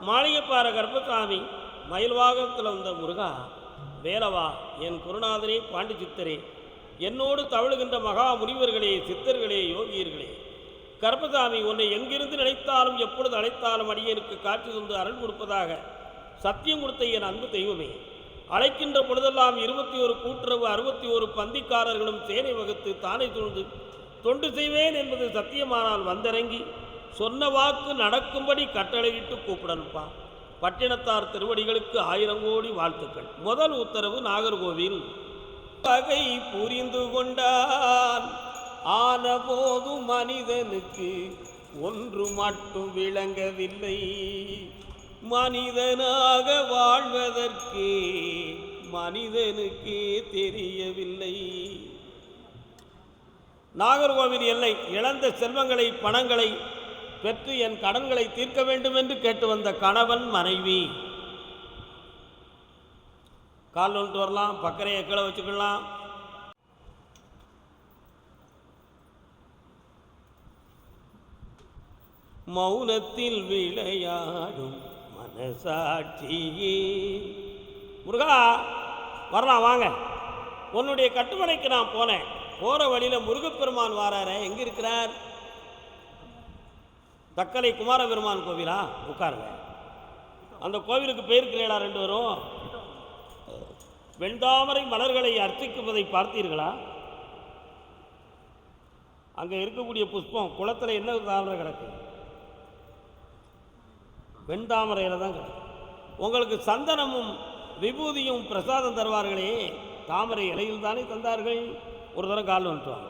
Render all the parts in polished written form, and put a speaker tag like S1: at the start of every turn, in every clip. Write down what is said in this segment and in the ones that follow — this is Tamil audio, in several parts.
S1: மாளிகைப்பாற கர்ப்பசாமி மயில்வாகத்தில் வந்த முருகா வேலவா, என் குருநாதரே, பாண்டி சித்தரே, என்னோடு தவழுகின்ற மகா முனிவர்களே, சித்தர்களே, யோகியர்களே, கர்ப்பசாமி உன்னை எங்கிருந்து நினைத்தாலும் எப்பொழுது அழைத்தாலும் அடியனுக்கு காட்சி தந்து அருள் கொடுப்பதாக சத்தியம் கொடுத்த என் அன்பு தெய்வமே, அழைக்கின்ற பொழுதெல்லாம் 21 கூட்டுறவு 61 பந்திக்காரர்களும் சேனை வகுத்து தானே துணிந்து தொண்டு செய்வேன் என்பது சத்தியமானால் வந்திறங்கி சொன்ன வாக்கு நடக்கும்படி கட்டளையிட்டு கூப்பிடனுப்பா. பட்டினத்தார் திருவடிகளுக்கு 1000 கோடி வாழ்த்துக்கள். முதல் உத்தரவு நாகர்கோவில். பகை புரிந்து கொண்டான் ஆன போது மனிதனுக்கு ஒன்று மட்டும் விளங்கவில்லை, மனிதனாக வாழ்வதற்கே மனிதனுக்கே தெரியவில்லை. நாகர்கோவில் எல்லை இழந்த செல்வங்களை பணங்களை பெற்று என் கடன்களை தீர்க்க வேண்டும் என்று கேட்டு வந்த கணவன் மனைவி. கால் நோட்டு வரலாம், பக்கரையை கீழே வச்சுக்கலாம். மௌனத்தில் விளையாடும் மனசாட்சியே. முருகா வரலாம், வாங்க. உன்னுடைய கட்டுமனைக்கு நான் போனேன். போகிற வழியில் முருகப்பெருமான் வாரார. எங்கே இருக்கிறார்? தக்கலை குமாரபெருமான் கோவிலா? உட்காருங்க. அந்த கோவிலுக்கு போயிருக்கிறீங்களா? 2 பேரும் வெண்தாமரை மலர்களை அர்ச்சிக்குவதை பார்த்தீர்களா? அங்கே இருக்கக்கூடிய புஷ்பம் குளத்தில் என்ன தாமரை கிடக்கு? வெண்தாமரையில் தான் கிடக்கு. உங்களுக்கு சந்தனமும் விபூதியும் பிரசாதம் தருவார்களே, தாமரை இலையில் தானே தந்தார்கள். ஒரு தரம் கால் வந்துட்டுவாங்க.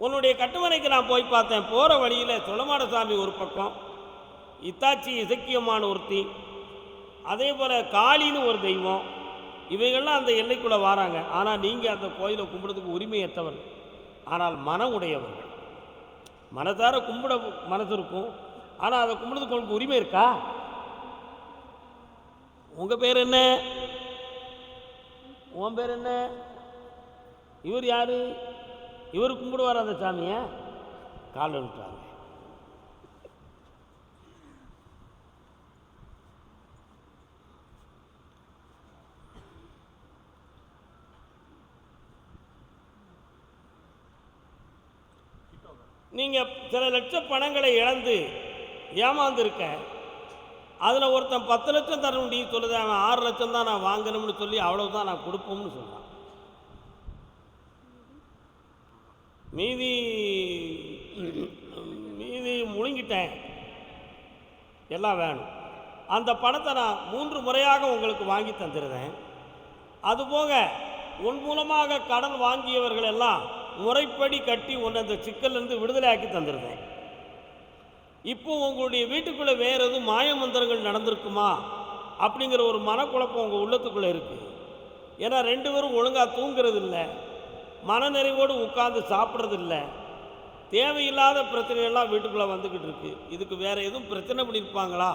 S1: உன்னுடைய கட்டுமனைக்கு நான் போய் பார்த்தேன். போகிற வழியில் சுளமாடசாமி ஒரு பக்கம், இத்தாச்சி இசக்கியமான ஒருத்தி, அதே போல் காளின்னு ஒரு தெய்வம், இவைகள்லாம் அந்த எல்லைக்குள்ளே வராங்க. ஆனால் நீங்கள் அந்த கோயிலை கும்பிடுறதுக்கு உரிமையற்றவர், ஆனால் மனம் உடையவர்கள். மனதார கும்பிட மனசு இருக்கும், ஆனால் அதை கும்பிடுறதுக்கு உங்களுக்கு உரிமை இருக்கா? உங்கள் பேர் என்ன? உன் பேர் என்ன? இவர் யார்? இவர் கும்பிடுவார் அந்த சாமியை? கால் விட்டாங்க. நீங்கள் சில லட்ச பணங்களை இழந்து ஏமாந்துருக்க, அதில் ஒருத்தன் 10 லட்சம் தரணும், நீ சொல்லுது அவன் 6 லட்சம் தான் நான் வாங்கணும்னு சொல்லி அவ்வளவுதான் நான் கொடுப்போம்னு சொன்னான். மீதி முழுங்கிட்டேன், எல்லாம் வேணும். அந்த பணத்தை நான் 3 முறையாக உங்களுக்கு வாங்கி தந்துடுறேன். அதுபோக உன் மூலமாக கடன் வாங்கியவர்கள் எல்லாம் முறைப்படி கட்டி உன்னை அந்த சிக்கல்லேருந்து விடுதலை ஆக்கி தந்துடுறேன். இப்போ உங்களுடைய வீட்டுக்குள்ளே வேறு எதுவும் மாயமந்திரங்கள் நடந்திருக்குமா அப்படிங்கிற ஒரு மனக்குழப்பம் உங்கள் உள்ளத்துக்குள்ளே இருக்குது. ஏன்னா 2 பேரும் ஒழுங்காக தூங்குறது இல்லை, மனநிறைவோடு உட்கார்ந்து சாப்பிட்றதில்ல, தேவையில்லாத பிரச்சனைகள்லாம் வீட்டுக்குள்ளே வந்துக்கிட்டு இருக்கு. இதுக்கு வேறு எதுவும் பிரச்சனை பண்ணியிருப்பாங்களா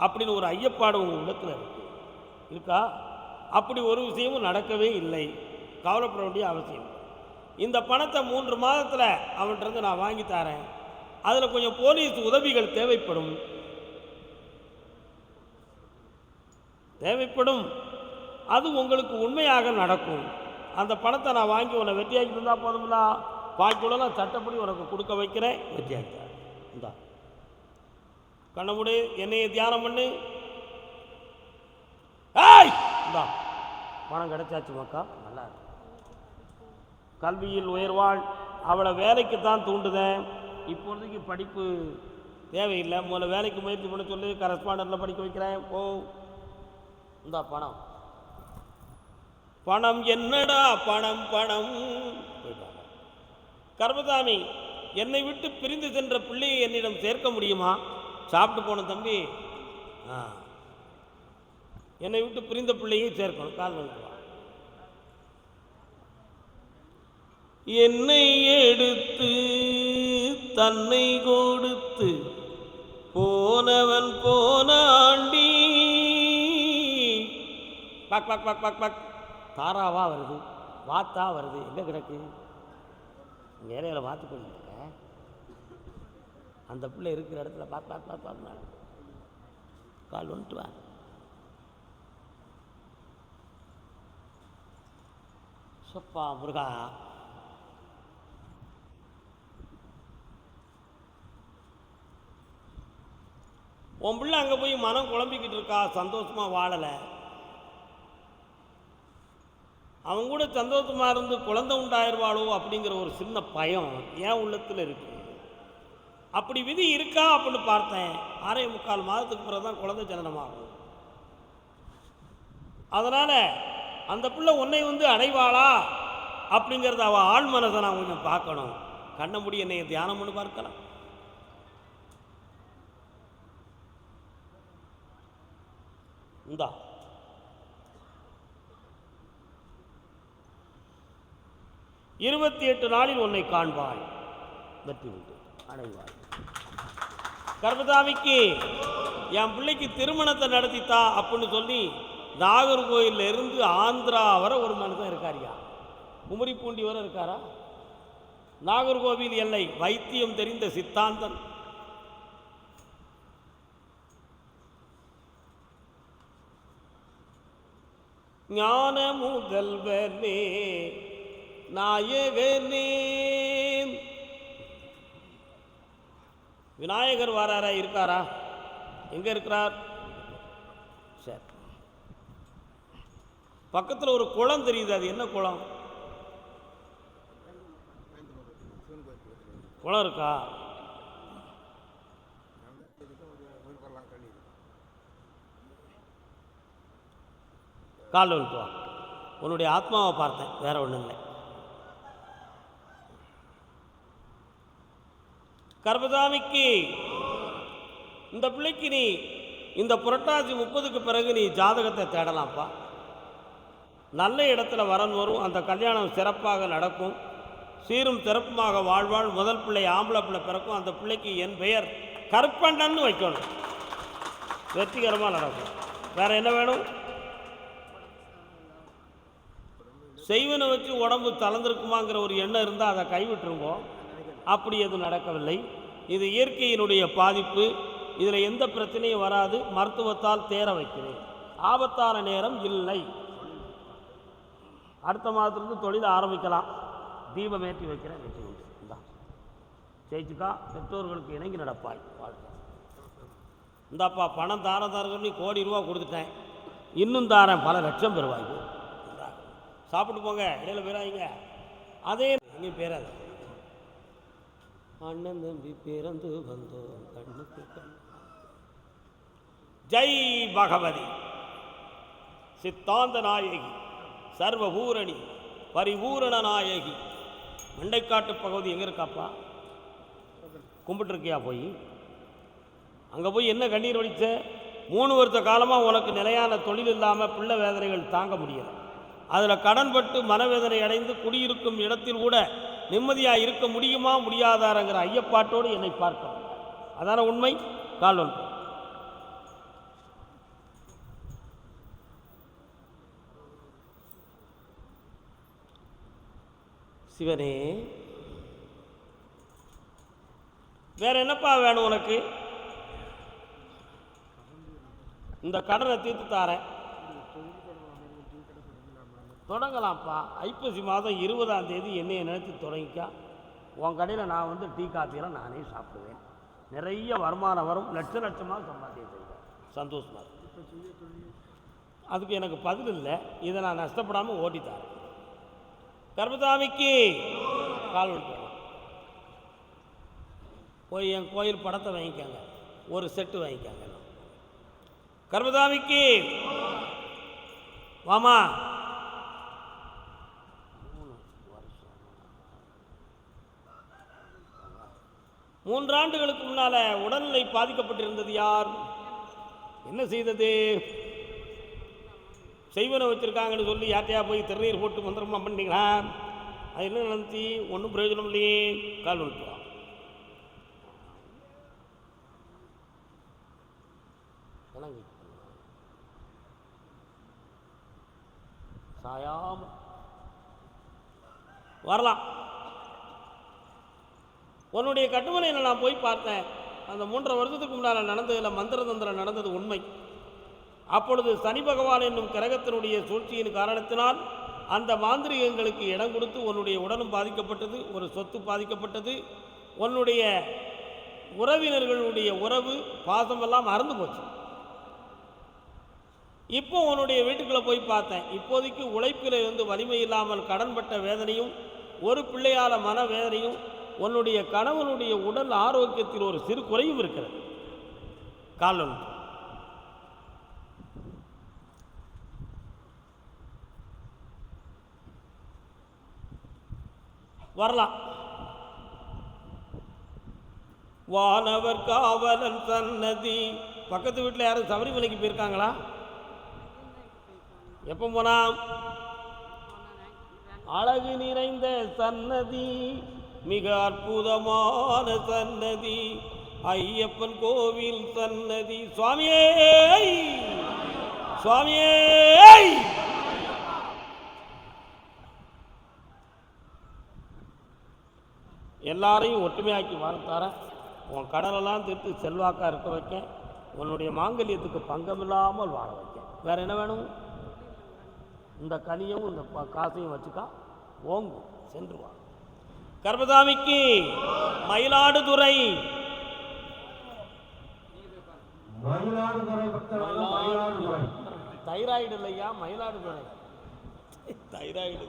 S1: அப்படின்னு ஒரு ஐயப்பாடு உங்கள் உள்ளத்தில் இருக்கா? அப்படி ஒரு விஷயமும் நடக்கவே இல்லை, கவலைப்பட வேண்டிய அவசியம். இந்த பணத்தை 3 மாதத்தில் அவன்கிட்ட நான் வாங்கி தரேன். அதில் கொஞ்சம் போலீஸ் உதவிகள் தேவைப்படும். அது உங்களுக்கு உண்மையாக நடக்கும். அந்த பணத்தை நான் வாங்கி உன்னை வெற்றியாக்கி தந்தால் போதும்ல, பாக்கியோடலாம் சட்டப்படி உனக்கு கொடுக்க வைக்கிறேன், வெற்றியாக்கி தரேன். இந்தா கண்ணமுடி, என்னையை தியானம் பண்ணு. இந்தா பணம் கிடைச்சாச்சு மக்கா, நல்லா இருக்கு. கல்வியில் உயர்வாள், அவளை வேலைக்கு தான் தூண்டுதேன். இப்போதைக்கு படிப்பு தேவையில்லை, முதல்ல வேலைக்கு முயற்சி பண்ண சொல்லி கரஸ்பாண்டரில் படிக்க வைக்கிறேன். போ. இந்தா பணம். பணம் என்னடா பணம் பணம். போயிட்டாங்க. கர்மசாமி, என்னை விட்டு பிரிந்து சென்ற பிள்ளையை என்னிடம் சேர்க்க முடியுமா? சாப்பிட்டு போன தம்பி, என்னை விட்டு பிரிந்த பிள்ளையை சேர்க்கணும். கால் வந்துடுவா. என்னை எடுத்து தன்னை கொடுத்து போனவன் போனாண்டி. பக் பக் பக் பக் பக் தாராவா வருது, வாத்தா வருது, எங்கே கிடக்கு? வேலையில மாற்றி பண்ணிட்டு அந்த பிள்ளை இருக்கிற இடத்துல பார்த்து கால் வந்துட்டு வா. சொப்பா முருகா, உன் பிள்ளை அங்கே போய் மனம் குழம்பிக்கிட்டு இருக்கா, சந்தோஷமாக வாழலை. அவங்க கூட சந்தோஷமாக இருந்து குழந்தை உண்டாயிருவாளோ அப்படிங்கிற ஒரு சின்ன பயம் என் உள்ளத்தில் இருக்கு. அப்படி விதி இருக்கா அப்படின்னு பார்த்தேன். 6.25 மாதத்துக்கு பிறகு தான் குழந்தை ஜனனமாகும். அதனால் அந்த பிள்ளை உன்னை வந்து அடைவாளா அப்படிங்கிறத அவள் ஆள் மனதை நான் கொஞ்சம் பார்க்கணும். கண்ண முடி என்னை தியானம் பண்ணி பார்க்கலாம். இந்தா 28 நாளில் உன்னை காண்பாய், வெற்றி உண்டு, அடைவாய். கர்மசாமிக்கு என் பிள்ளைக்கு திருமணத்தை நடத்தித்தா அப்படின்னு சொல்லி நாகர்கோயிலில் இருந்து ஆந்திரா வரை ஒரு மனுஷன் இருக்காரியா, குமரிப்பூண்டி வரை இருக்காரா. நாகர்கோவில் எல்லை வைத்தியம் தெரிந்த சித்தாந்தன். ஞான முதல்வனே நாயகனே. விநாயகர் வாராரா, இருக்காரா? எங்க இருக்கிறார்? சரி, பக்கத்தில் ஒரு குளம் தெரியுது, அது என்ன குளம்? குளம் இருக்கா? கால் வந்துட்டு வா. உன்னுடைய ஆத்மாவை பார்த்தேன், வேற ஒன்றும் இல்லை. கர்மசாமிக்கு இந்த பிள்ளைக்கு நீ இந்த புரட்டாசி 30க்கு பிறகு நீ ஜாதகத்தை தேடலாம்ப்பா. நல்ல இடத்துல வரன் வரும், அந்த கல்யாணம் சிறப்பாக நடக்கும், சீரும் சிறப்புமாக வாழ்வாள். முதல் பிள்ளை ஆம்பளை பிள்ளை பிறக்கும். அந்த பிள்ளைக்கு என் பெயர் கற்பண்ணன்னு வைக்கணும், வெற்றிகரமாக நடக்கும். வேற என்ன வேணும்? செய்வனை வச்சு உடம்பு தளர்ந்திருக்குமாங்கிற ஒரு எண்ணம் இருந்தால் அதை கைவிட்டுருவோம். அப்படி எதுவும் நடக்கவில்லை. இது இயற்கையினுடைய பாதிப்பு. இதில் எந்த பிரச்சனையும் வராது. மருத்துவத்தால் தேர வைக்கிறேன். ஆபத்தான நேரம் இல்லை. அடுத்த மாதத்துலேருந்து தொழில் ஆரம்பிக்கலாம். தீபம் ஏற்றி வைக்கிறேன், வெற்றி உண்டு. இந்தா ஜெயிச்சுக்கா. பெற்றோர்களுக்கு இணங்கி நடப்பாய், வாழ்க்கை. இந்தாப்பா பணம் தாரதாரர்கள் நீ கோடி ரூபா கொடுத்துட்டேன், இன்னும் தாரேன், பல லட்சம் பெறுவாய். சாப்பிட்டு போங்க, இடையில பேராயிங்க. அதே எங்கேயும் பேராது. அண்ணன் தம்பி பிறந்து வந்தோம் கண்ணுக்கு கண். ஜெய் பகவதி சித்தாந்த நாயகி, சர்வபூரணி பரிபூரண நாயகி. மண்டைக்காட்டு பகுதி எங்கே இருக்காப்பா? கும்பிட்டுருக்கியா? போய் அங்கே போய் என்ன கண்ணீர் வடித்த? 3 வருஷ காலமாக உனக்கு நிலையான தொழில் இல்லாமல் பிள்ளை வேதனைகள் தாங்க முடியலை. அதில் கடன்பட்டு மனவேதனை அடைந்து குடியிருக்கும் இடத்தில் கூட நிம்மதியாக இருக்க முடியுமா முடியாதாரங்கிற ஐயப்பாட்டோடு என்னை பார்க்கணும். அதான உண்மை. கால் ஒன்று. சிவனே, வேற என்னப்பா வேணும் உனக்கு? இந்த கடனை தீர்த்து தாரேன். தொடங்கலாம்ப்பா. ஐப்பசி மாதம் 20ஆம் தேதி என்னையை நினைத்து தொடங்கிக்கா. உன் கடையில் நான் வந்து டீ காஃபியெல்லாம் நானே சாப்பிடுவேன். நிறைய வருமானம் வரும், லட்சமாக சம்பாத்தியம் செய்வேன். சந்தோஷமாக இருக்கும். அதுக்கு எனக்கு பதில் இல்லை. இதை நான் நஷ்டப்படாமல் ஓட்டித்தாரேன். கர்மசாமிக்கு கால் விட்டு போய் என் கோயில் படத்தை வாங்கிக்காங்க, ஒரு செட்டு வாங்கிக்காங்க. கர்மசாமிக்கு வாமா. 3 ஆண்டுகளுக்கு முன்னால் உடல்நிலை பாதிக்கப்பட்டிருந்தது யார்? என்ன செய்தது? செய்வனை வச்சுருக்காங்கன்னு சொல்லி யார்ட்டையா போய் திருநீர் போட்டு மந்திரம்லாம் பண்ணிங்களா? அது என்ன நடந்துச்சு? ஒன்றும் பிரயோஜனம் இல்லையே. கால் விட்டுருவான். சாயாம வரலாம். உன்னுடைய கட்டுமனையை நான் போய் பார்த்தேன். அந்த 3.5 வருஷத்துக்கு முன்னால் நடந்ததில் மந்திர தந்திரம் நடந்தது உண்மை. அப்பொழுது சனி பகவான் என்னும் கிரகத்தினுடைய சூழ்ச்சியின் காரணத்தினால் அந்த மாந்திரிகங்களுக்கு இடம் கொடுத்து உன்னுடைய உடலும் பாதிக்கப்பட்டது, ஒரு சொத்து பாதிக்கப்பட்டது, உன்னுடைய உறவினர்களுடைய உறவு பாசமெல்லாம் மறந்து போச்சு. இப்போ உன்னுடைய வீட்டுக்குள்ளே போய் பார்த்தேன். இப்போதைக்கு உழைப்பில் இருந்து வலிமை இல்லாமல் கடன்பட்ட வேதனையும், ஒரு பிள்ளையால மன வேதனையும், உன்னுடைய கணவனுடைய உடல் ஆரோக்கியத்தில் ஒரு சிறு குறையும் இருக்கிறது. காலம் வரலாம். வானவர் காவலன் சன்னதி. பக்கத்து வீட்டில் யாரும் சபரிமலைக்கு போயிருக்காங்களா? எப்போ போனா? அழகு நிறைந்த சன்னதி, மிக அற்புதமான சன்னதி, ஐயப்பன் கோவில் சன்னதி. சுவாமியே சுவாமியே, எல்லாரையும் ஒற்றுமையாக்கி வாழ்த்தார. உன் கடலெல்லாம் திருட்டு செல்வாக்காக இருக்க வைக்க, உன்னுடைய மாங்கல்யத்துக்கு பங்கமில்லாமல் வாழ வைக்க. வேற என்ன வேணும்? இந்த கனியும் இந்த காசையும் வச்சுக்கா, ஓங்கும் சென்று வா. கர்மசாமிக்கு மயிலாடுதுறை. தைராய்டு இல்லையா, மயிலாடுதுறை தைராய்டு.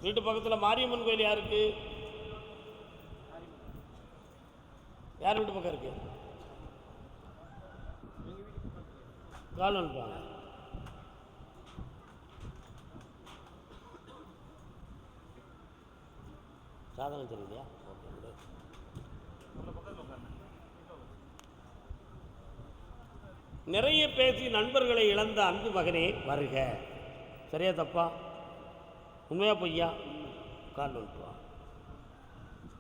S1: வீட்டு பக்கத்தில் மாரியம்மன் கோயில் யாருக்கு? யார் வீட்டு பக்கம் இருக்கு? காலன் பாங்க. சாதனம் தெரியலையா? நிறைய பேசி நண்பர்களை இழந்த அன்பு மகனே வருக. சரியா தப்பா? உண்மையா பொய்யா? கால் வந்துவா.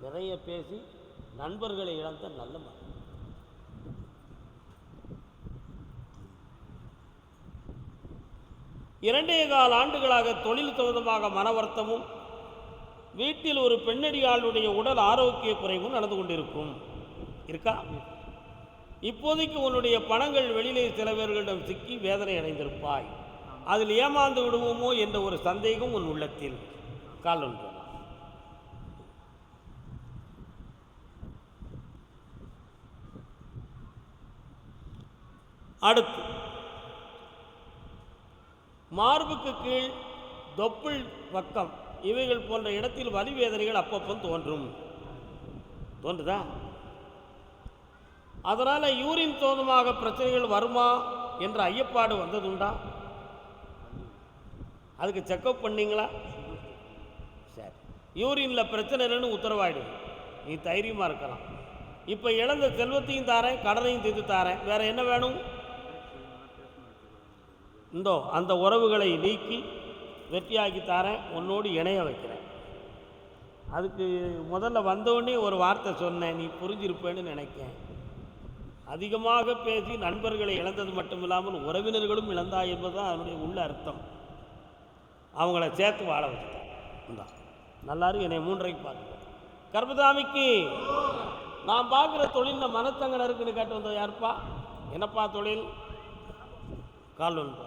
S1: நிறைய பேசி நண்பர்களை இழந்த நல்ல மகன். இரண்டே கால் ஆண்டுகளாக தொழில் சம்பந்தமாக மன வருத்தமும், வீட்டில் ஒரு பெண்ணடியாளுடைய உடல் ஆரோக்கிய குறைவும் நடந்து கொண்டிருக்கும். இருக்கா? இப்போதைக்கு உன்னுடைய பணங்கள் வெளியிலே சில பேர்களிடம் சிக்கி வேதனை அடைந்திருப்பாய். அதில் ஏமாந்து விடுவோமோ என்ற ஒரு சந்தேகம் உன் உள்ளத்தில். கால் ஒன்று. அடுத்து மார்புக்கு கீழ், தொப்புள் பக்கம், இவைகள் போன்ற இடத்தில் வலி வேதனைகள் அப்பப்போ தோன்றும். தோன்றுதா? அதனால் யூரின் தோதுமாக பிரச்சனைகள் வருமா என்ற ஐயப்பாடு வந்ததுண்டா? அதுக்கு செக்கப் பண்ணிங்களா? சரி, யூரினில் பிரச்சனை இல்லைன்னு உத்தரவாயிடும். நீ தைரியமாக இருக்கலாம். இப்போ இழந்த செல்வத்தையும் தாரேன், கடனையும் தீர்த்து தாரேன். வேறு என்ன வேணும்? இந்தோ அந்த உறவுகளை நீக்கி வெற்றியாக்கி தாரேன், உன்னோடு இணைய வைக்கிறேன். அதுக்கு முதல்ல வந்தோடனே ஒரு வார்த்தை சொன்னேன், நீ புரிஞ்சிருப்பேன்னு நினைக்கிறேன். அதிகமாக பேசி நண்பர்களை இழந்தது மட்டும் இல்லாமல் உறவினர்களும் இழந்தாய் என்பதுதான் அதனுடைய உள்ள அர்த்தம். அவங்கள சேர்த்து வாழ வச்சுட்டேன். நல்லாரு என்னை 3:30 பார்க்க. கர்மசாமிக்கு நான் பார்க்குற தொழிலில் மனத்தங்கன இருக்குன்னு கேட்டு வந்தோம். யாருப்பா? என்னப்பா தொழில்? கால் ஒன்று.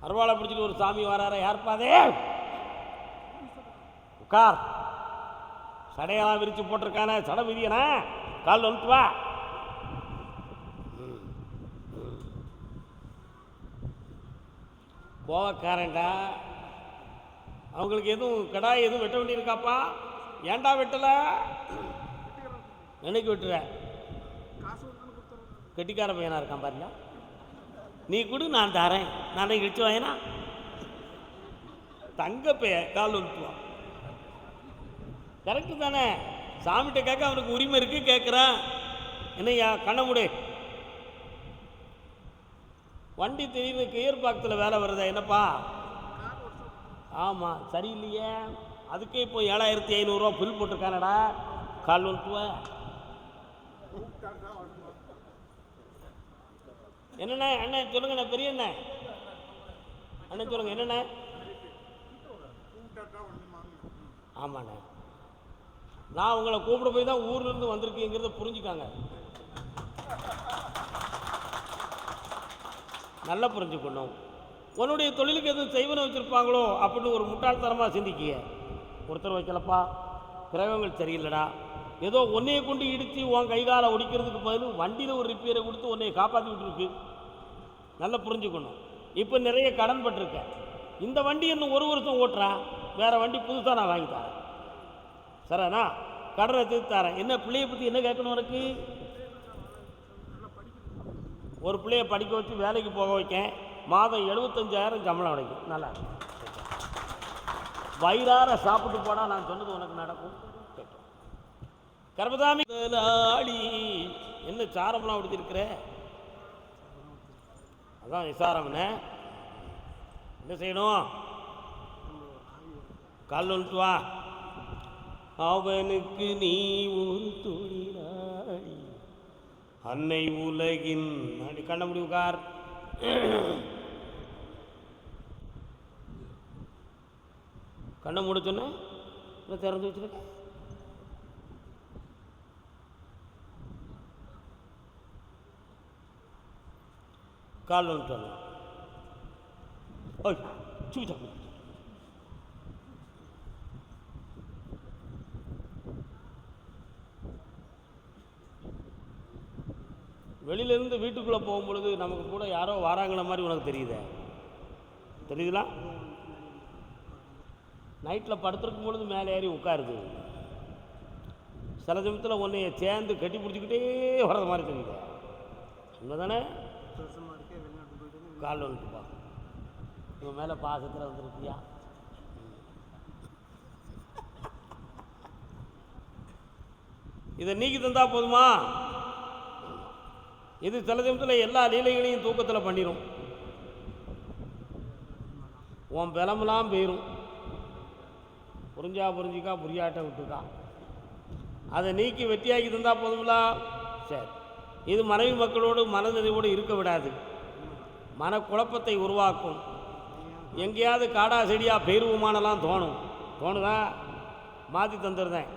S1: அருவாளை பிடிச்சிட்டு ஒரு சாமி வரார. யாருப்பா அதே? உட்கார். சடையெல்லாம் விரித்து போட்டிருக்கானே, சடை விதியனா? கால் வந்துட்டு வா. கோவக்காரன்டா. அவங்களுக்கு எதுவும் கடாய் எதுவும் வெட்ட வேண்டியிருக்காப்பா? ஏன்டா வெட்டலை? என்னைக்கு வெட்டுற? கெட்டிக்கார பையனா இருக்கான் பாருங்க. நீ கொடு, நான் தரேன். நானே இடிச்சு வாங்கினா தங்க பைய. கால் வந்துட்டு வா. கரெக்டு தானே? சாமிகிட்ட கேட்க அவனுக்கு உரிமை இருக்கு, கேட்குறான். என்னையா கண்ண மூடு. வண்டி திடீர்னு கியர் பாக்ஸில் வேலை வருதா என்னப்பா? ஆமாம், சரியில்லையே. அதுக்கே இப்போ 7500 பில் போட்டிருக்கானடா. கால் வந்துட்டுவ என்னண்ணே? அண்ணன் சொல்லுங்கண்ணே, பெரிய அண்ணன். அண்ணன் சொல்லுங்க என்னண்ணே? ஆமாண்ணே, நான் உங்களை கூப்பிட போய் தான் ஊர்லேருந்து வந்திருக்கீங்கிறத புரிஞ்சுக்காங்க. நல்லா புரிஞ்சுக்கணும். உன்னுடைய தொழிலுக்கு எதுவும் செய்வனை வச்சுருப்பாங்களோ அப்படின்னு ஒரு முட்டாள்தனமாக சிந்திக்கிய. ஒருத்தர் வைக்கலப்பா, கிரகங்கள் சரியில்லைடா, ஏதோ உன்னையை கொண்டு இடித்து உன் கைகாலை ஒடிக்கிறதுக்கு பதில் வண்டியில் ஒரு ரிப்பேரை கொடுத்து உன்னையை காப்பாற்றி விட்டுருக்கு. நல்லா புரிஞ்சுக்கணும். இப்போ நிறைய கடன் பட்டிருக்கேன். இந்த வண்டி இன்னும் 1 வருஷம் ஓட்டுறேன், வேறு வண்டி புதுசாக நான் வாங்கி தரேன். சரிண்ணா? கடனை தீர்த்து தரேன். என்ன பிள்ளையை பற்றி என்ன கேட்கணும் உனக்கு? ஒரு பிள்ளையை படிக்க வச்சு வேலைக்கு போக வைக்கேன், மாதம் 75,000 சம்பளம் கிடைக்கும். நல்லா வயிறார சாப்பிட்டு போனா நான் சொன்னது உனக்கு நடக்கும். கர்மதாமி என்ன சாரம்லாம் உடுத்திருக்கிற? அதான் விசாரம்னே. என்ன செய்யணும்? கால் வந்துட்டு வா. அவனுக்கு நீ ஒரு தொழிலாளி, அன்னை உலகின் அடி. கண்ண முடிவுக்கார். கண்ணை மூட சொன்னேன், திறந்து வச்சுருக்க. கால் வந்துட்டு வரலாம். வெளியிலேருந்து வீட்டுக்குள்ளே போகும்பொழுது நமக்கு கூட யாரோ வராங்கள மாதிரி உனக்கு தெரியுதுங்களா? நைட்டில் படுத்துருக்கும் பொழுது மேலே ஏறி உட்காருது. சில சமயத்தில் உன்னைய சேர்ந்து கட்டி பிடிச்சிக்கிட்டே வர்றது மாதிரி தெரியுது. உண்மை தானே? கால் வந்துட்டுப்பா, உங்கள் மேலே பாசத்தில் வந்துருக்கியா? இதை நீக்கி தந்தா போதுமா? இது சில சமயத்தில் எல்லா லீலைகளையும் தூக்கத்தில் பண்ணிடும். உன் பலமெல்லாம் போயிடும். புரிஞ்சிக்கா, புரியாட்ட விட்டுக்கா. அதை நீக்கி வெட்டியாக்கி தந்தா போதுங்களா? சரி. இது மனைவி மக்களோடு மனநிறைவோடு இருக்க விடாது, மனக்குழப்பத்தை உருவாக்கும். எங்கேயாவது காடா செடியாக பெயர்வுமானலாம் தோணுதா? மாற்றி தந்துடுறேன்.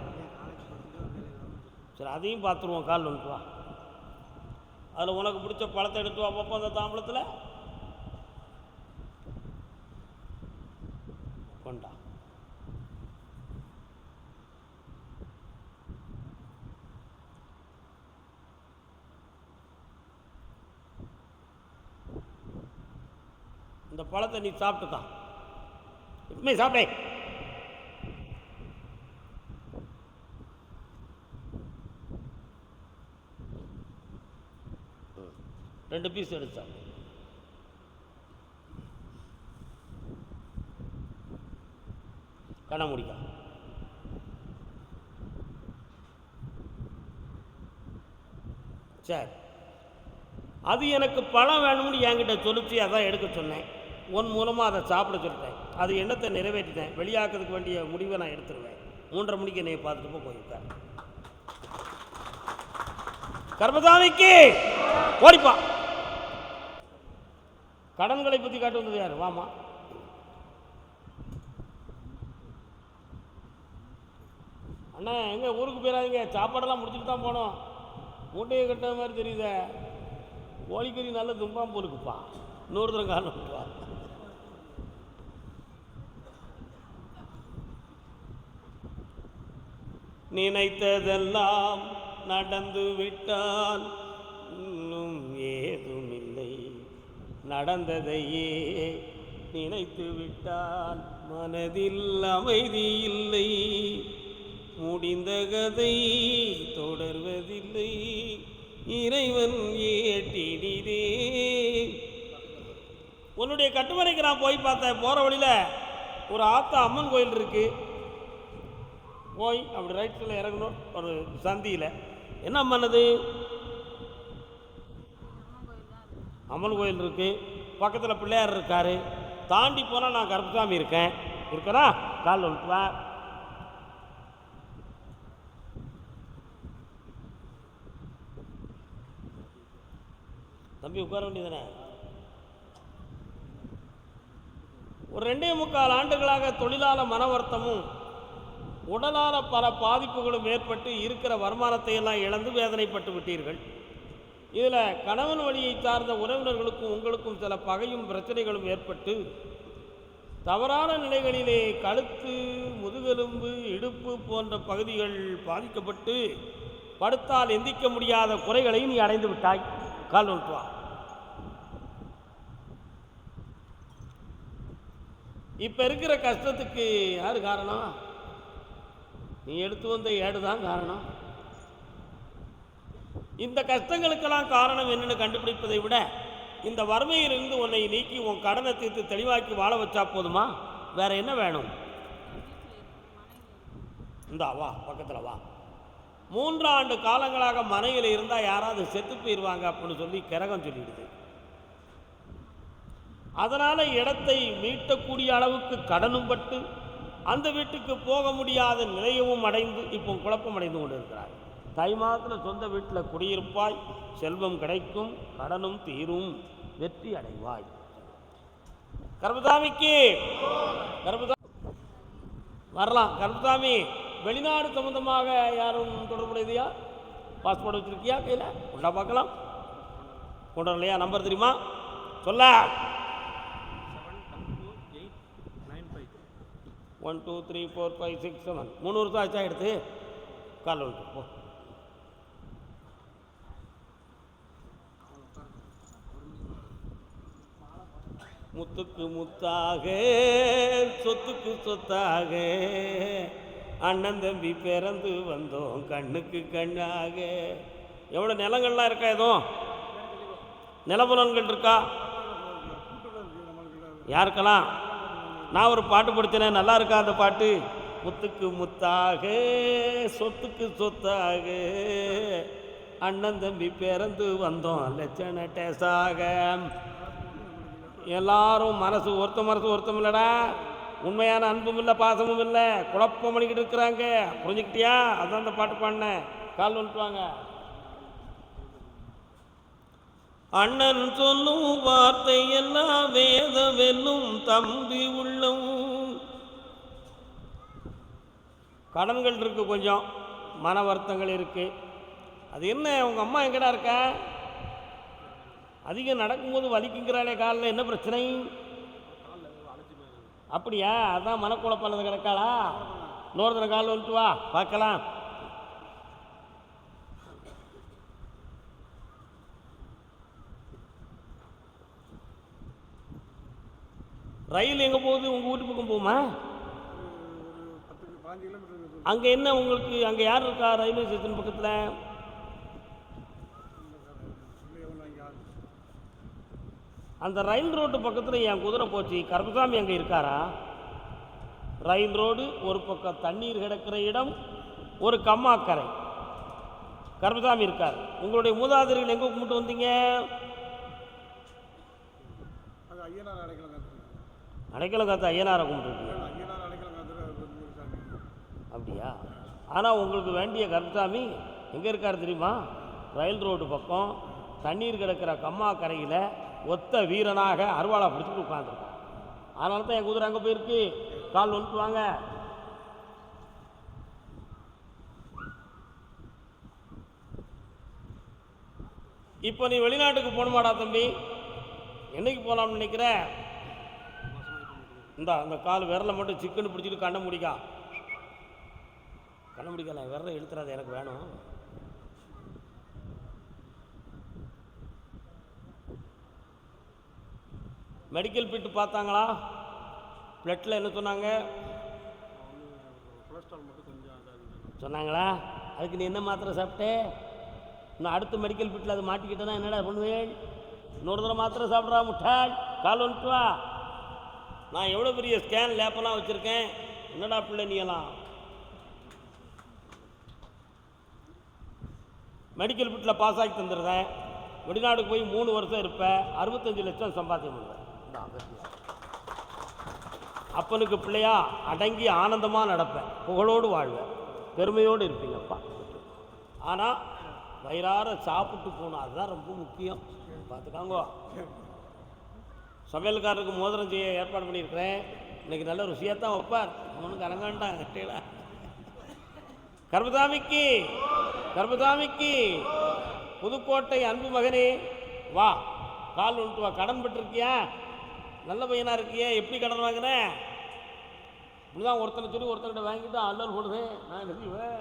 S1: சரி, அதையும் பார்த்துருவோம். கால் வந்துட்டு வா. அதில் உனக்கு பிடிச்ச பழத்தை எடுத்து வா. அப்பப்போ அந்த தாம்பளத்தில் கொண்டா. இந்த பழத்தை நீ சாப்பிட்டுதான். இப்பமே சாப்பிடே. ரெண்டு பீஸ் எடுத்தா. கண்ண முடிக்க. சரி, அது எனக்கு பழம் வேணும்னு என்கிட்ட சொல்லிச்சு, அதான் எடுக்க சொன்னேன். உன் மூலமாக அதை சாப்பிட சொல்லிட்டேன். அது எண்ணத்தை நிறைவேற்றிட்டேன். வெளியாக்கிறதுக்கு வேண்டிய முடிவை நான் எடுத்துருவேன். 3:30 மணிக்கு என்னையை பார்த்துட்டு போயிருக்கேன். கர்மசாமிக்கு ஓடிப்பா. கடன்களை பற்றி காட்டு வந்தது யார்? வாமா. அண்ணா எங்கே ஊருக்கு போயிடாதீங்க, சாப்பாடெல்லாம் முடிச்சுட்டு தான் போனோம். மூட்டையை கட்ட மாதிரி தெரியுத. கோழிக்கறி நல்ல தும்பாம்பு இருக்குப்பா. இன்னொரு தரம் காரணம்ப்பா. நினைத்ததெல்லாம் நடந்து விட்டால் இன்னும் ஏதுமில்லை, நடந்ததையே நினைத்து விட்டால் மனதில் அமைதி இல்லை, முடிந்த கதை தொடர்வதில்லை, இறைவன் ஏற்றினே. உன்னுடைய கட்டுமனைக்கு நான் போய் பார்த்தேன். போகிற வழியில் ஒரு ஆத்தா அம்மன் கோயில் இருக்கு. போய் அப்படி ரைட்டில் இறங்கணும். ஒரு சந்தியில் என்ன பண்ணுது, அம்மன் கோயில் இருக்குது, பக்கத்தில் பிள்ளையார் இருக்கார். தாண்டி போனால் நான் கருப்புசாமி இருக்கிறா கால் ஒழுத்துவா. தம்பி உட்கார வேண்டியதானே. ஒரு 2.25 ஆண்டுகளாக தொழிலாள மன வருத்தமும் உடலால் பல பாதிப்புகளும் ஏற்பட்டு இருக்கிற வருமானத்தை எல்லாம் இழந்து வேதனைப்பட்டு விட்டீர்கள். இதில் கணவன் வழியை சார்ந்த உறவினர்களுக்கும் உங்களுக்கும் சில பகையும் பிரச்சனைகளும் ஏற்பட்டு தவறான நிலைகளிலே கழுத்து, முதுகெலும்பு, இடுப்பு போன்ற பகுதிகள் பாதிக்கப்பட்டு படுத்தால் எந்திக்க முடியாத குறைகளையும் நீ அடைந்து விட்டாய். கால் ஒன்றுவா. இப்போ இருக்கிற கஷ்டத்துக்கு யார் காரணம்? நீ எடுத்து வந்த ஏடு தான் காரணம். இந்த கஷ்டங்களுக்கெல்லாம் காரணம் என்னென்னு கண்டுபிடிப்பதை விட இந்த வறுமையிலிருந்து உன்னை நீக்கி உன் கடனை தீர்த்து தெளிவாக்கி வாழ வச்சா போதுமா? வேற என்ன வேணும்? இந்தா வா, பக்கத்தில் வா. 3 ஆண்டு காலங்களாக மனையில் இருந்தால் யாராவது செத்து போயிடுவாங்க அப்படின்னு சொல்லி கிரகம் சொல்லிடுது. அதனால் இடத்தை மீட்டக்கூடிய அளவுக்கு கடனும் பட்டு அந்த வீட்டுக்கு போக முடியாத நிலையவும் அடைந்து இப்போ குழப்பம் அடைந்து கொண்டு இருக்கிறார். தை மாதத்தில் சொந்த வீட்டில் குடியிருப்பாய், செல்வம் கிடைக்கும், கடனும் தீரும், வெற்றி அடைவாய். கருப்புசாமிக்கு வரலாம். கருப்புசாமி, வெளிநாடு சம்பந்தமாக யாரும் தொடர்புடையதையா? பாஸ்போர்ட் வச்சுருக்கியா கையில்? கொண்டா பார்க்கலாம். கொண்டு வரலையா? நம்பர் தெரியுமா? சொல்ல. 1 2 3 4 5 6 7 3 வருஷம் ஆச்சா எடுத்து? கால் வந்து போ. முத்துக்கு முத்தாக, சொத்துக்கு சொத்தாக, அண்ணன் தம்பி பிறந்து வந்தோம் கண்ணுக்கு கண்ணாக. எவ்வளோ நிலங்கள்லாம் இருக்கா? எதுவும் நிலபுலன்கள் இருக்கா? யாருக்கெல்லாம்? நான் ஒரு பாட்டு படித்தேன், நல்லா இருக்கா அந்த பாட்டு? முத்துக்கு முத்தாக, சொத்துக்கு சொத்தாக, அண்ணன் தம்பி பிறந்து வந்தோம் லட்சண டேசாக. எல்லாரும் மனசு ஒருத்தம் இல்லைடா. உண்மையான அன்பும் இல்லை, பாசமும் இல்லை, குழப்பம் பண்ணிக்கிட்டு இருக்கிறாங்க. புரிஞ்சுக்கிட்டியா? அதான் அந்த பாட்டு பாடினேன். கால் வந்துட்டுவாங்க. அண்ணன் சொல்லும் வார்த்தை எல்லாம் வேத வெல்லும் தம்பி உள்ளம். கடன்கள் இருக்கு, கொஞ்சம் மன வருத்தங்கள் இருக்கு. அது என்ன, உங்கள் அம்மா எங்கடா இருக்கா? அதிகம் நடக்கும்போது வலிக்குங்கிறாளே காலில், என்ன பிரச்சனை? அப்படியா? அதான் மனக்குழப்பம் கிடக்காளா? இன்னொருத்தர கால் வந்துட்டு வா பார்க்கலாம். ரயில் எங்கே போகுது? உங்கள் வீட்டு பக்கம் போகுமா? அங்கே என்ன உங்களுக்கு, அங்கே யார் இருக்கா ரயில்வே ஸ்டேஷன் பக்கத்தில்? அந்த ரயில் ரோட்டு பக்கத்தில் என் குதிரை போச்சு. கருப்புசாமி அங்கே இருக்காரா? ரயில் ரோடு ஒரு பக்கம் தண்ணீர் கிடக்கிற இடம், ஒரு கம்மாக்கரை. கருப்புசாமி இருக்கார். உங்களுடைய மூதாதையர்கள் எங்கே கும்பிட்டு வந்தீங்க? அடைக்கலம் காத்து ஐயனாரை கும்பிட்டுருக்கீங்க. அப்படியா? ஆனால் உங்களுக்கு வேண்டிய கருப்புசாமி எங்கே இருக்கார் தெரியுமா? ரயில் ரோடு பக்கம் தண்ணீர் கிடக்கிற கம்மாக்கரையில் ஒத்த வீரனாக அருவாளை பிடிச்சிட்டு உட்காந்துருக்கான். அதனால தான் என் குதிரை அங்கே போயிருக்கு. கால் வந்துட்டு வாங்க. இப்போ நீ வெளிநாட்டுக்கு போகணுமாடா தம்பி? என்னைக்கு போகலாம்னு நினைக்கிற? இந்த கால் விரலை மட்டும் சிக்கன்னு பிடிச்சிட்டு கண்ணை முடிக்கா. கண்ணை முடிக்கலாம், விரலை இழுத்துறாது, எனக்கு வேணும். மெடிக்கல் பிட்டு பார்த்தாங்களா? பிளட்டில் என்ன சொன்னாங்க? சொன்னாங்களா? அதுக்கு நீ என்ன மாத்திரை சாப்பிட்டே? இன்னும் அடுத்த மெடிக்கல் பிட்டில் அது மாட்டிக்கிட்டேன்னா என்னடா பண்ணுவேன்? இன்னொரு தடவை மாத்திரை சாப்பிட்றா முட்டாள். கால் வந்துட்டு வா. நான் எவ்வளோ பெரிய ஸ்கேன் லேப்பெல்லாம் வச்சுருக்கேன். என்னடா பிள்ளை நீ எல்லாம்? மெடிக்கல் பிட்டில் பாஸ் ஆகி தந்துடுறேன். வெளிநாடுக்கு போய் 3 வருஷம் இருப்பேன். 65 லட்சம் சம்பாத்தியம் பண்ணுவேன். அப்பனுக்கு பிள்ளையா அடங்கி ஆனந்தமாக நடப்பேன். புகழோடு வாழ்வேன். பெருமையோடு இருப்பீங்கப்பா. ஆனால் வயிறார சாப்பிட்டு போகணும். அதுதான் ரொம்ப முக்கியம். பார்த்துக்காங்கோ. சமையல்காரருக்கு மோதிரம் செய்ய ஏற்பாடு பண்ணியிருக்கிறேன். இன்றைக்கி நல்ல ருசியாக தான் வைப்பார். ஒன்றும் கலங்காண்டாங்க கட்டையில். கர்மசாமிக்கு கர்மசாமிக்கு புதுக்கோட்டை அன்பு மகனே வா, கால் வந்துட்டு வா. கடன் பெற்றிருக்கியா? நல்ல பையனாக இருக்கியா? எப்படி கடன் வாங்கினேன்? இப்படிதான் ஒருத்தனை சொல்லி ஒருத்தர்கிட்ட வாங்கிட்டு அல்லல் போடுவேன். நான் எழுதிவேன்.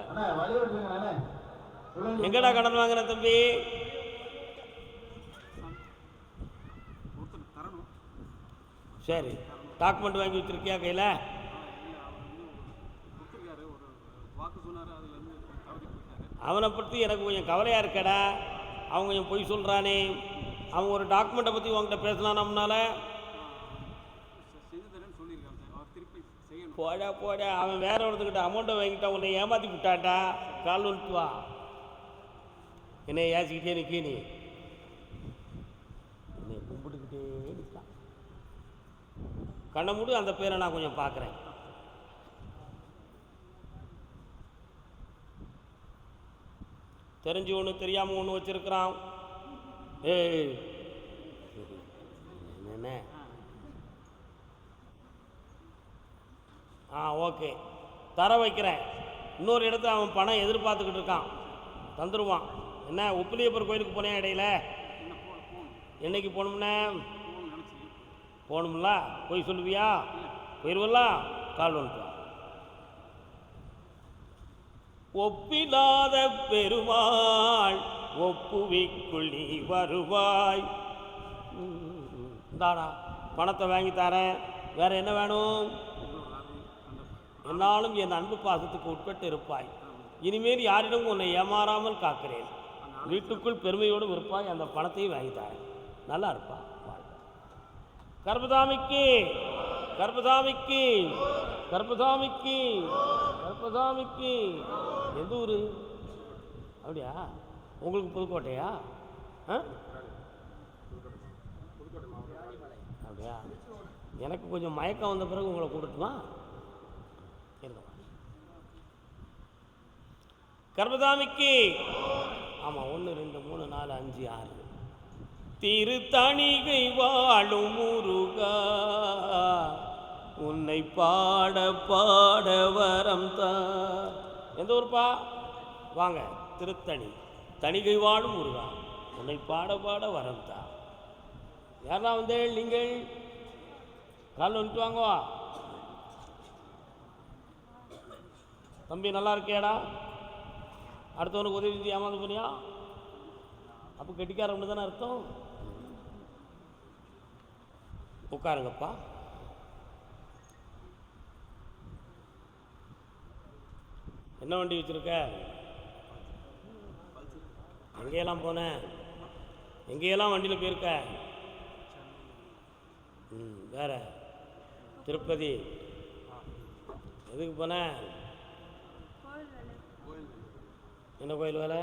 S1: எங்கடா கடன் வாங்கின தம்பி? சரி, டாக்குமெண்ட் வாங்கி வச்சிருக்கியா கையில்? அவனை பற்றி எனக்கு கொஞ்சம் கவலையாக இருக்கடா. அவன் கொஞ்சம் பொய் சொல்கிறானே. அவன் ஒரு டாக்குமெண்ட்டை பற்றி உங்கள்கிட்ட பேசலாம்னால போடா போடா. அவன் வேற ஒருத்தர்கிட்ட அமௌண்ட்டை வாங்கிட்டான். உன்னை ஏமாற்றி விட்டான்டா. கால் வந்துட்டு வா. என்னை ஏசிக்கிட்டே நிற்க நீ. என்னை கும்பிட்டுக்கிட்டே நிற்கான். கண்ணை மூடு. அந்த பேரை நான் கொஞ்சம் பார்க்குறேன். தெரிஞ்சு ஒன்று தெரியாமல் ஒன்று வச்சுருக்கிறான். ஏய் என்ன? ஓகே, தர வைக்கிறேன். இன்னொரு இடத்துல அவன் பணம் எதிர்பார்த்துக்கிட்டு இருக்கான். தந்துடுவான். என்ன, உப்பிலியப்பர் கோயிலுக்கு போனேன் இடையில? என்னைக்கு போகணும்னே? போகணும்ல. போய் சொல்லுவியா? போயிடுவல்ல. கால் வந்துட்டு. ஒப்பிலாத பெருமாள் ஒப்புவிக்குள் நீ வருவாய். தாடா, பணத்தை வாங்கி தரேன். வேற என்ன வேணும்? என்னாலும் என் அன்பு பாசத்துக்கு உட்பட்டு இருப்பாய். இனிமேல் யாரிடம் உன்னை ஏமாறாமல் காக்கிறேன். வீட்டுக்குள் பெருமையோடு இருப்பாய். அந்த பணத்தையும் வாங்கி தரேன். நல்லா இருப்பா. கர்மசாமிக்கு கர்மசாமிக்கு கர்மசாமிக்கு கர்மசாமிக்கு. எந்த ஊர்? அப்படியா? உங்களுக்கு புதுக்கோட்டையா? அப்படியா? எனக்கு கொஞ்சம் மயக்கம் வந்த பிறகு உங்களை கூட்டட்டுமா? கர்மசாமிக்கு. ஆமாம், 1 2 3 4 5 6. திருத்தணிகை வாழும் முருகா, உன்னை பாட பாட வரம் தா. எந்த ஊருப்பா? வாங்க. திருத்தணி. தணிகை வாழும் முருகா, உன்னை பாட பாட வரம் தா. யாரா வந்தேள் நீங்கள்? கால் வந்துட்டு வாங்குவா. தம்பி நல்லா இருக்கியாடா? அடுத்தவனுக்கு உதவி செஞ்சு ஏமாந்து போனியா? அப்போ கெட்டிக்காரன்னு தானே அர்த்தம். உட்காருங்கப்பா. என்ன வண்டி வச்சுருக்க? எங்கேயெல்லாம் போனேன்? எங்கேயெல்லாம் வண்டியில் போயிருக்க? வேற திருப்பதி. எதுக்கு போனேன்? என்ன கோயில் வேலை?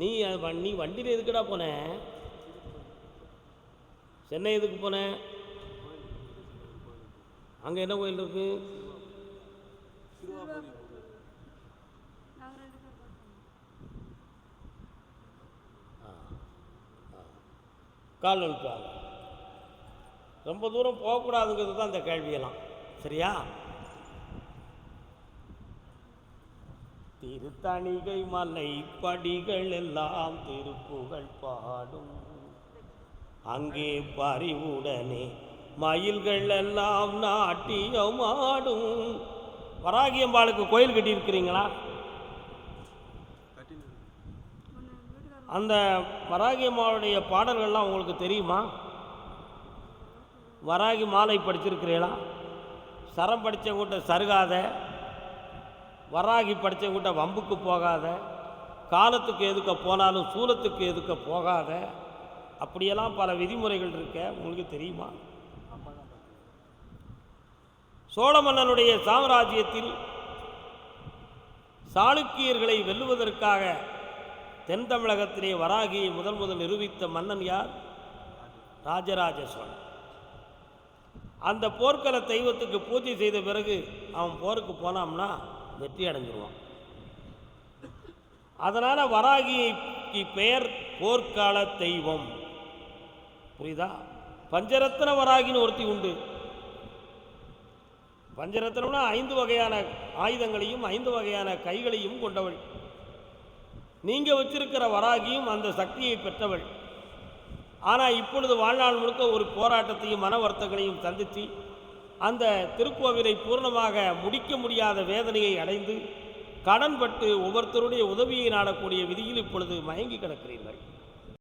S1: நீ வண்டியில் எதுக்குடா போன? சென்னை எதுக்கு போன? அங்கே என்ன கோயில் இருக்கு? கால் வந்துட்டாங்க. ரொம்ப தூரம் போகக்கூடாதுங்கிறது தான் இந்த கேள்வியெல்லாம். சரியா? திருத்தணிகை மலை படிகள் எல்லாம் திருப்புகழ் பாடும். அங்கே பறிவுடனே மயில்கள் எல்லாம் நாட்டியமாடும். வராகியம்பாளுக்கு கோயில் கட்டியிருக்கிறீங்களா? அந்த வராகியம்மாளுடைய பாடல்கள்லாம் உங்களுக்கு தெரியுமா? வராகி மாலை படிச்சிருக்கிறீங்களா? சரம் படித்தவங்கிட்ட சருகாத, வராகி படித்தவங்கிட்ட வம்புக்கு போகாத, காலத்துக்கு எதுக்க போனாலும் சூலத்துக்கு எதுக்க போகாத, அப்படியெல்லாம் பல விதிமுறைகள் இருக்க. உங்களுக்கு தெரியுமா? சோழ மன்னனுடைய சாம்ராஜ்யத்தில் சாளுக்கியர்களை வெல்லுவதற்காக தென் தமிழகத்திலே வராகியை முதல் நிரூபித்த மன்னன் யார்? ராஜராஜ சோழன். அந்த போர்க்கள தெய்வத்துக்கு பூஜை செய்த பிறகு அவன் போருக்கு போனான்னா வெற்றி அடைஞ்சிருவான். அதனால் வராகிக்கு பெயர் போர்க்கால தெய்வம். புரியுதா? பஞ்சரத்ன வராகின்னு ஒருத்தி உண்டு. பஞ்சரத்னம்னா 5 வகையான ஆயுதங்களையும் 5 வகையான கைகளையும் கொண்டவள். நீங்கள் வச்சிருக்கிற வராகியும் அந்த சக்தியை பெற்றவள். ஆனால் இப்பொழுது வாழ்நாள் முழுக்க ஒரு போராட்டத்தையும் மன வருத்தங்களையும் சந்தித்து அந்த திருக்கோவிலை பூர்ணமாக முடிக்க முடியாத வேதனையை அடைந்து கடன்பட்டு ஒவ்வொருத்தருடைய உதவியை நாடக்கூடிய விதியில் இப்பொழுது மயங்கி கிடக்கிறீர்கள்.